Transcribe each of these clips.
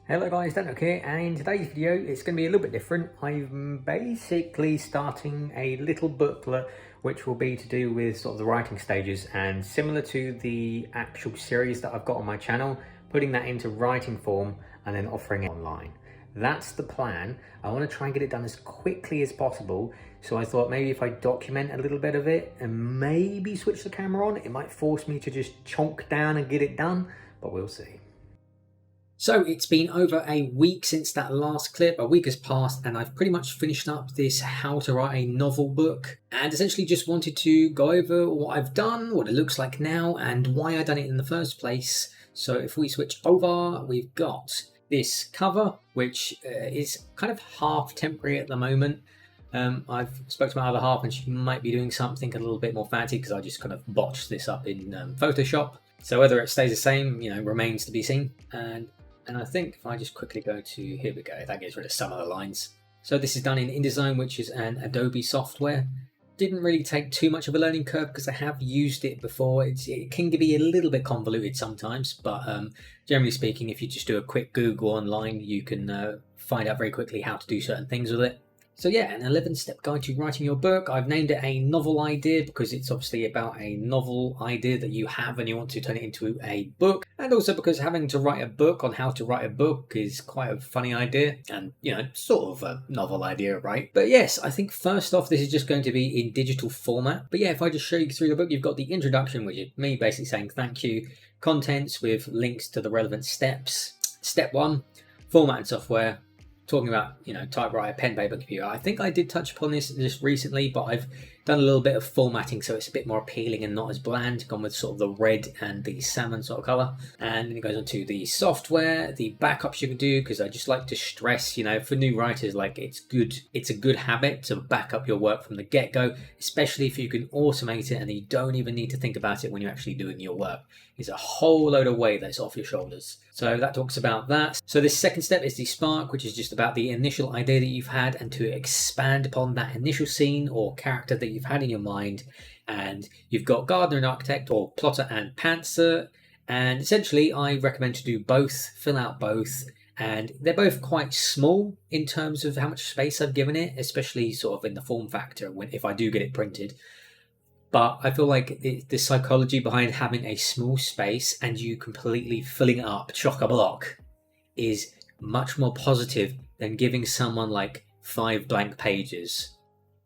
Hello guys, Dan here, and in today's video it's going to be a little bit different. I'm basically starting a little booklet which will be to do with sort of the writing stages, and similar to the actual series that I've got on my channel, putting that into writing form and then offering it online. That's the plan. I want to try and get it done as quickly as possible, so I thought maybe if I document a little bit of it and maybe switch the camera on, it might force me to just chonk down and get it done, but we'll see. So it's been over a week since that last clip. A week has passed and I've pretty much finished up this how to write a novel book, and essentially just wanted to go over what I've done, what it looks like now, and why I done it in the first place. So if we switch over, we've got this cover, which is kind of half temporary at the moment. I've spoken to my other half and she might be doing something a little bit more fancy because I just kind of botched this up in Photoshop. So whether it stays the same, remains to be seen. And I think if I just quickly go to, here we go, that gets rid of some of the lines. So this is done in InDesign, which is an Adobe software. Didn't really take too much of a learning curve because I have used it before. It can be a little bit convoluted sometimes, but generally speaking, if you just do a quick Google online, you can find out very quickly how to do certain things with it. So yeah, an 11-step guide to writing your book. I've named it a novel idea because it's obviously about a novel idea that you have and you want to turn it into a book. And also because having to write a book on how to write a book is quite a funny idea and, sort of a novel idea, right? But yes, I think first off, this is just going to be in digital format. But yeah, if I just show you through the book, you've got the introduction, which is me basically saying thank you, contents with links to the relevant steps. Step 1, format and software. Talking about, typewriter, pen, paper, computer. I think I did touch upon this just recently, but I've done a little bit of formatting so it's a bit more appealing and not as bland. Gone with sort of the red and the salmon sort of colour. And then it goes on to the software, the backups you can do, because I just like to stress, for new writers, like it's a good habit to back up your work from the get-go, especially if you can automate it and you don't even need to think about it when you're actually doing your work. It's a whole load of weight that's off your shoulders. So that talks about that. So this second step is the spark, which is just about the initial idea that you've had and to expand upon that initial scene or character that you've had in your mind. And you've got gardener and architect, or plotter and pantser. And essentially I recommend to do both, fill out both. And they're both quite small in terms of how much space I've given it, especially sort of in the form factor if I do get it printed. But I feel like the psychology behind having a small space and you completely filling it up chock-a-block is much more positive than giving someone like 5 blank pages.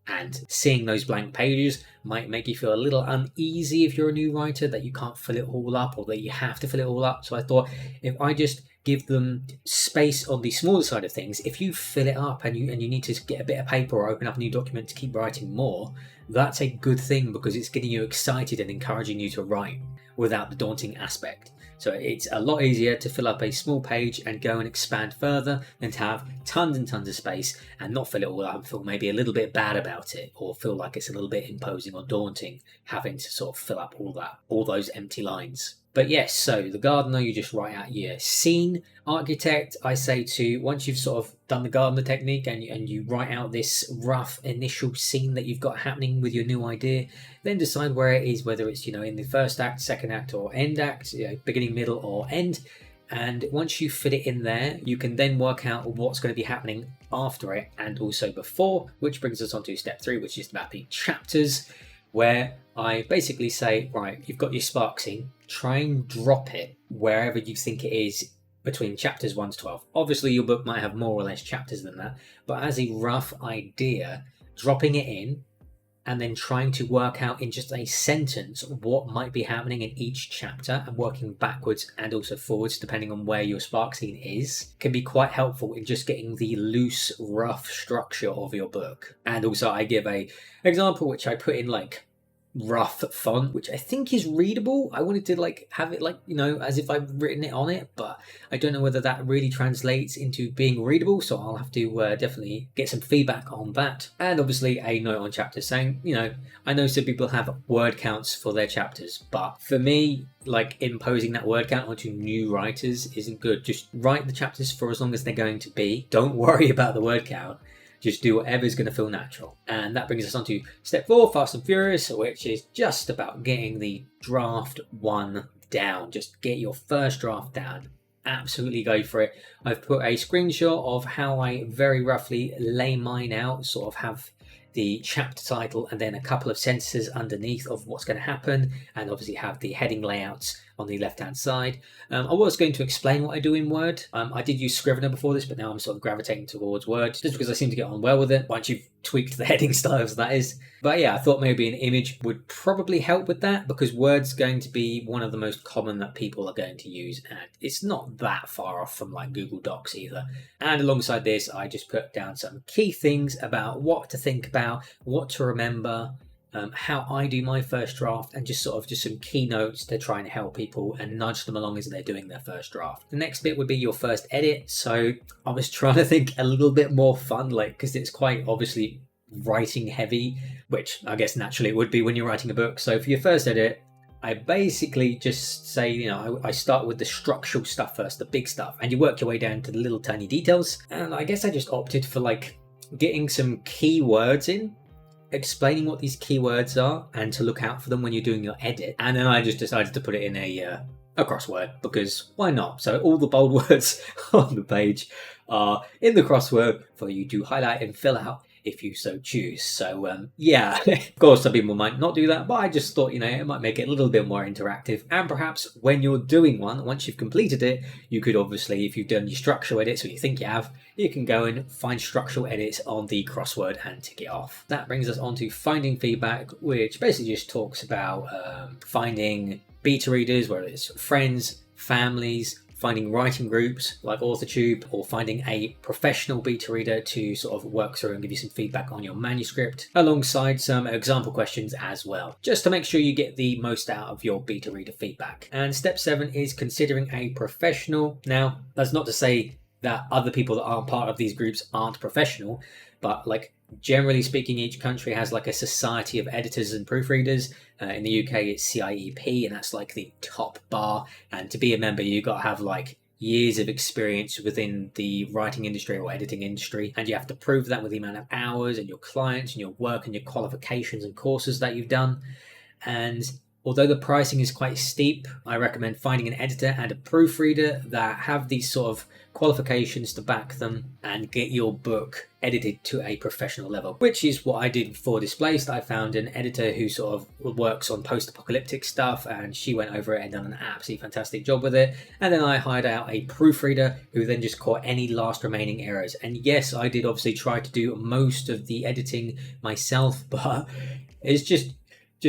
And seeing those blank pages might make you feel a little uneasy if you're a new writer, that you can't fill it all up or that you have to fill it all up. So I thought if I just give them space on the smaller side of things, if you fill it up and you need to get a bit of paper or open up a new document to keep writing more, that's a good thing because it's getting you excited and encouraging you to write without the daunting aspect. So it's a lot easier to fill up a small page and go and expand further than to have tons and tons of space and not fill it all up and feel maybe a little bit bad about it, or feel like it's a little bit imposing or daunting having to sort of fill up all those empty lines. But yes, so the gardener, you just write out your scene. Architect, I say to, once you've sort of done the gardener technique and you write out this rough initial scene that you've got happening with your new idea, then decide where it is, whether it's, in the first act, second act, or end act, beginning, middle, or end. And once you fit it in there, you can then work out what's going to be happening after it and also before, which brings us on to step 3, which is about the chapters, where I basically say, right, you've got your spark scene, try and drop it wherever you think it is between chapters 1 to 12. Obviously, your book might have more or less chapters than that, but as a rough idea, dropping it in and then trying to work out in just a sentence what might be happening in each chapter and working backwards and also forwards depending on where your spark scene is can be quite helpful in just getting the loose, rough structure of your book. And also I give a example which I put in like rough font, which I think is readable. I wanted to have it as if I've written it on it, but I don't know whether that really translates into being readable, so I'll have to definitely get some feedback on that. And obviously a note on chapters saying, I know some people have word counts for their chapters, but for me, imposing that word count onto new writers isn't good. Just write the chapters for as long as they're going to be. Don't worry about the word count. Just do whatever's going to feel natural. And that brings us on to step 4, Fast and Furious, which is just about getting the draft 1 down. Just get your first draft down. absolutely go for it. I've put a screenshot of how I very roughly lay mine out, sort of have the chapter title and then a couple of sentences underneath of what's going to happen, and obviously have the heading layouts on the left hand side. I was going to explain what I do in Word. I did use Scrivener before this, but now I'm sort of gravitating towards Word just because I seem to get on well with it once you've tweaked the heading styles, that is. But yeah, I thought maybe an image would probably help with that, because Word's going to be one of the most common that people are going to use, and it's not that far off from like Google Docs either. And alongside this, I just put down some key things about what to think about, what to remember, how I do my first draft, and just some keynotes to try and help people and nudge them along as they're doing their first draft. The next bit would be your first edit. So I was trying to think a little bit more fun, like, because it's quite obviously writing heavy, which I guess naturally it would be when you're writing a book. So for your first edit, I basically just say, I start with the structural stuff first, the big stuff, and you work your way down to the little tiny details. And I guess I just opted for like getting some keywords in, explaining what these keywords are and to look out for them when you're doing your edit. And then I just decided to put it in a crossword, because why not? So all the bold words on the page are in the crossword for you to highlight and fill out if you so choose. So yeah, of course some people might not do that, but I just thought, it might make it a little bit more interactive. And perhaps when you're doing one, once you've completed it, you could obviously, if you've done your structural edits, or you think you have, you can go and find structural edits on the crossword and tick it off. That brings us on to finding feedback, which basically just talks about finding beta readers, whether it's friends, families, finding writing groups like AuthorTube, or finding a professional beta reader to sort of work through and give you some feedback on your manuscript, alongside some example questions as well, just to make sure you get the most out of your beta reader feedback. And step 7 is considering a professional. Now, that's not to say that other people that aren't part of these groups aren't professional, but like generally speaking, each country has like a society of editors and proofreaders. In the UK, it's CIEP, and that's like the top bar. And to be a member, you've got to have like years of experience within the writing industry or editing industry, and you have to prove that with the amount of hours and your clients and your work and your qualifications and courses that you've done. And although the pricing is quite steep, I recommend finding an editor and a proofreader that have these sort of qualifications to back them and get your book edited to a professional level, which is what I did for Displaced. I found an editor who sort of works on post-apocalyptic stuff, and she went over it and done an absolutely fantastic job with it. And then I hired out a proofreader who then just caught any last remaining errors. And yes, I did obviously try to do most of the editing myself, but it's just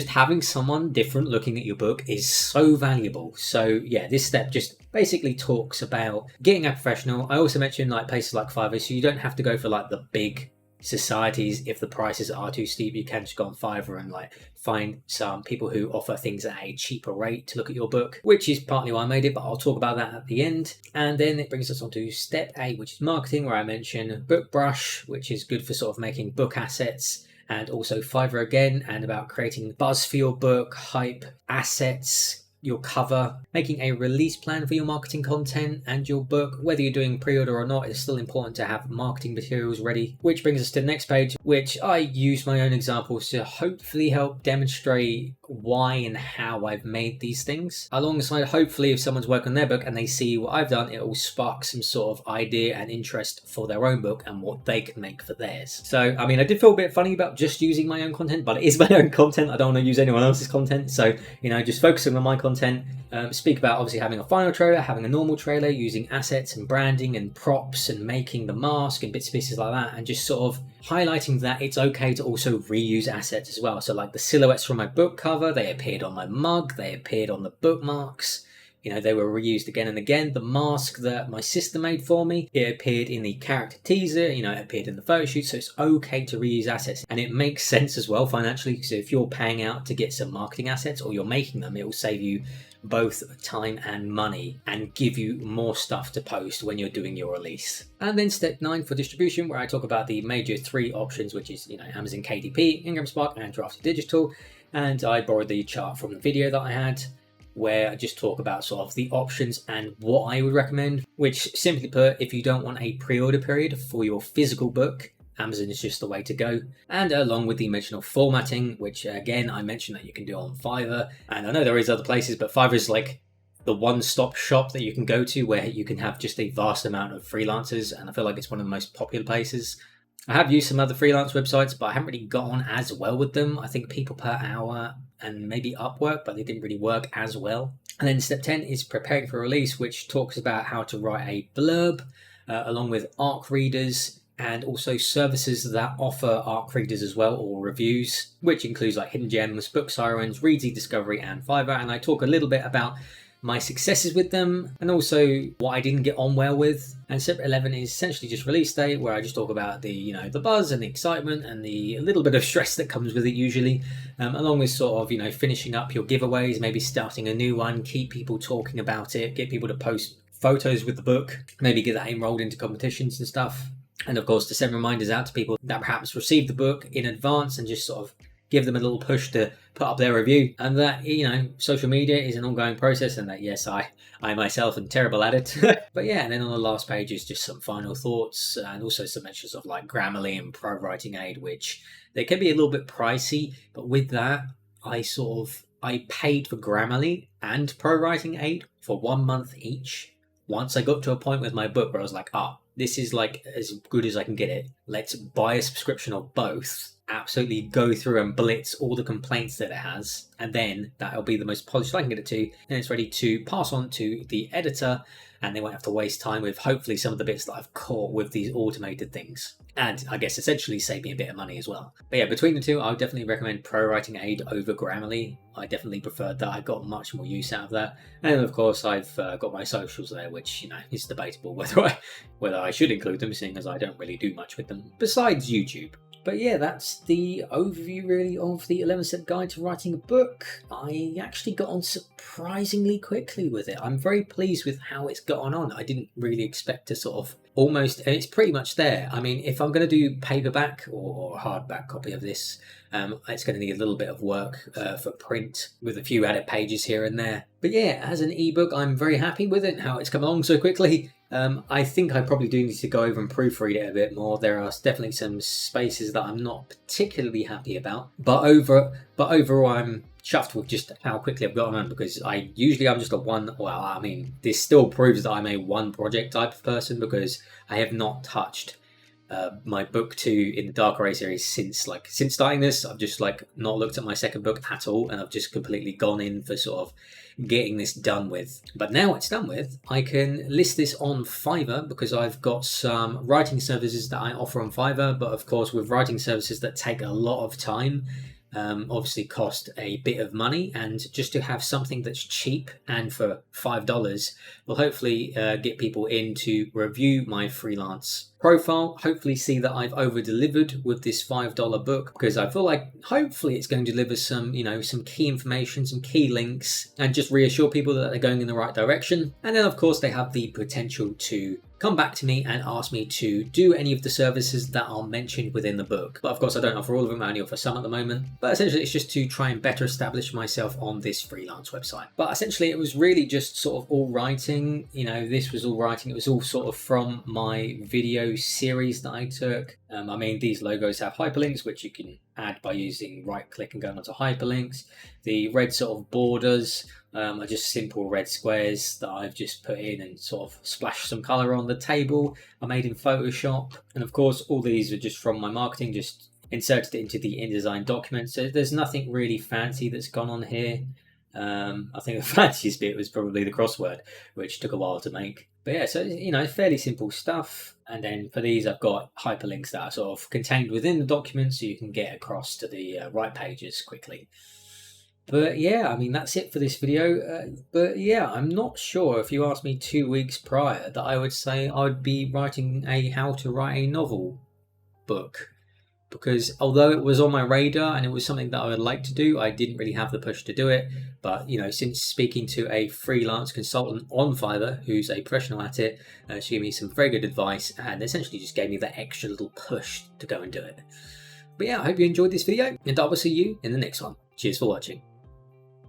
having someone different looking at your book is so valuable. So yeah, this step just basically talks about getting a professional. I also mentioned like places like Fiverr, so you don't have to go for like the big societies. If the prices are too steep, you can just go on Fiverr and like find some people who offer things at a cheaper rate to look at your book, which is partly why I made it, but I'll talk about that at the end. And then it brings us on to step 8, which is marketing, where I mention BookBrush, which is good for sort of making book assets, and also Fiverr again, and about creating buzz for your book, hype, assets, your cover, making a release plan for your marketing content and your book. Whether you're doing pre-order or not, it's still important to have marketing materials ready. Which brings us to the next page, which I use my own examples to hopefully help demonstrate why and how I've made these things. Alongside, hopefully, if someone's working on their book and they see what I've done, it will spark some sort of idea and interest for their own book and what they can make for theirs. So, I mean, I did feel a bit funny about just using my own content, but it is my own content. I don't want to use anyone else's content. So, just focusing on my content. Speak about obviously having a final trailer, having a normal trailer, using assets and branding and props and making the mask and bits and pieces like that, and just sort of highlighting that it's okay to also reuse assets as well. So like the silhouettes from my book cover, they appeared on my mug, they appeared on the bookmarks, they were reused again and again. The mask that my sister made for me, it appeared in the character teaser, it appeared in the photo shoot. So it's okay to reuse assets, and it makes sense as well financially, because if you're paying out to get some marketing assets or you're making them, it will save you both time and money and give you more stuff to post when you're doing your release. And then step 9 for distribution, where I talk about the major 3 options, which is Amazon KDP, Ingram Spark, and Drafty Digital. And I borrowed the chart from the video that I had, where I just talk about sort of the options and what I would recommend, which simply put, if you don't want a pre-order period for your physical book, Amazon is just the way to go. And along with the mention of formatting, which again, I mentioned that you can do on Fiverr. And I know there is other places, but Fiverr is like the one-stop shop that you can go to where you can have just a vast amount of freelancers, and I feel like it's one of the most popular places. I have used some other freelance websites, but I haven't really got on as well with them. I think People Per Hour and maybe Upwork, but they didn't really work as well. And then step 10 is preparing for release, which talks about how to write a blurb along with ARC readers, and also services that offer ARC readers as well, or reviews, which includes like Hidden Gems, Book Sirens, Readsy Discovery, and Fiverr. And I talk a little bit about my successes with them and also what I didn't get on well with. And step 11 is essentially just release date, where I just talk about the the buzz and the excitement and the little bit of stress that comes with it usually, along with sort of finishing up your giveaways, maybe starting a new one, keep people talking about it, get people to post photos with the book, maybe get that enrolled into competitions and stuff. And of course, to send reminders out to people that perhaps received the book in advance and just sort of give them a little push to put up their review. And that, social media is an ongoing process, and that, yes, I myself am terrible at it. But yeah, and then on the last page is just some final thoughts and also some mentions of like Grammarly and Pro Writing Aid, which they can be a little bit pricey. But with that, I paid for Grammarly and Pro Writing Aid for 1 month each. Once I got to a point with my book where I was like, this is like as good as I can get it. Let's buy a subscription of both. Absolutely go through and blitz all the complaints that it has, and then that'll be the most polished I can get it to, and it's ready to pass on to the editor, and they won't have to waste time with hopefully some of the bits that I've caught with these automated things, and I guess essentially save me a bit of money as well. But yeah, between the two, I would definitely recommend Pro Writing Aid over Grammarly. I definitely preferred that. I got much more use out of that, and of course I've got my socials there, which is debatable whether I should include them, seeing as I don't really do much with them besides YouTube. But yeah, that's the overview really of the 11-step guide to writing a book. I actually got on surprisingly quickly with it. I'm very pleased with how it's gotten on. I didn't really expect to sort of almost, and it's pretty much there. I mean, if I'm going to do paperback or hardback copy of this, it's going to need a little bit of work for print with a few added pages here and there. But yeah, as an ebook, I'm very happy with it, how it's come along so quickly. I think I probably do need to go over and proofread it a bit more. There are definitely some spaces that I'm not particularly happy about, but overall I'm chuffed with just how quickly I've gotten on, because I'm just a one. Well, I mean, this still proves that I'm a one project type of person, because I have not touched my book 2 in the Dark Array series since starting this. I've just not looked at my second book at all, and I've just completely gone in for sort of getting this done with. But now it's done with, I can list this on Fiverr, because I've got some writing services that I offer on Fiverr. But of course, with writing services that take a lot of time, obviously cost a bit of money, and just to have something that's cheap and for $5 will hopefully get people in to review my freelance profile, hopefully see that I've over delivered with this $5 book, because I feel like hopefully it's going to deliver some some key information, some key links, and just reassure people that they're going in the right direction. And then of course they have the potential to come back to me and ask me to do any of the services that are mentioned within the book. But of course I don't offer all of them, I only offer some at the moment. But essentially it's just to try and better establish myself on this freelance website. But essentially it was really just sort of all writing, this was all writing. It was all sort of from my video series that I took. I mean, these logos have hyperlinks, which you can add by using right click and going onto hyperlinks. The red sort of borders are just simple red squares that I've just put in and sort of splashed some color on the table. I made in Photoshop. And of course, all these are just from my marketing, just inserted it into the InDesign document. So there's nothing really fancy that's gone on here. I think the fanciest bit was probably the crossword, which took a while to make. But yeah, so, fairly simple stuff. And then for these, I've got hyperlinks that are sort of contained within the document, so you can get across to the right pages quickly. But yeah, I mean, that's it for this video. But yeah, I'm not sure, if you asked me 2 weeks prior, that I would say I would be writing a how to write a novel book. Because although it was on my radar and it was something that I would like to do, I didn't really have the push to do it. But, since speaking to a freelance consultant on Fiverr, who's a professional at it, she gave me some very good advice and essentially just gave me that extra little push to go and do it. But yeah, I hope you enjoyed this video, and I will see you in the next one. Cheers for watching.